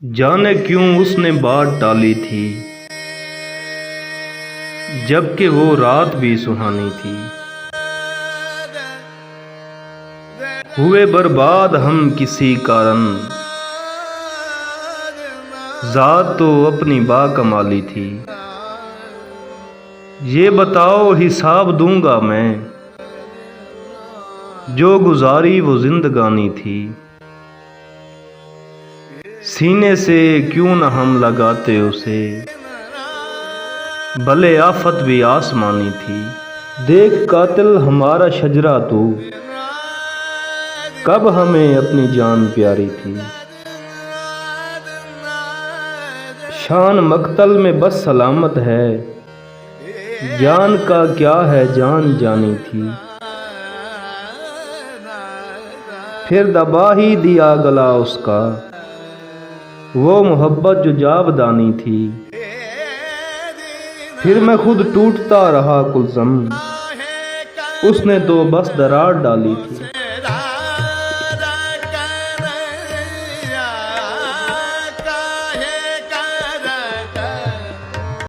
जाने क्यों उसने बात टाली थी, जबकि वो रात भी सुहानी थी। हुए बर्बाद हम किसी कारण, ज़ात तो अपनी बाकमाली थी। ये बताओ हिसाब दूंगा मैं, जो गुजारी वो जिंदगानी थी। सीने से क्यों न हम लगाते उसे, भले आफत भी आसमानी थी। देख कातिल हमारा शजरा तू, कब हमें अपनी जान प्यारी थी। शान मक्तल में बस सलामत है, जान का क्या है जान जानी थी। फिर दबा ही दिया गला उसका, वो मोहब्बत जो जावदानी थी। फिर मैं खुद टूटता रहा कुलसम, उसने तो बस दरार डाली थी।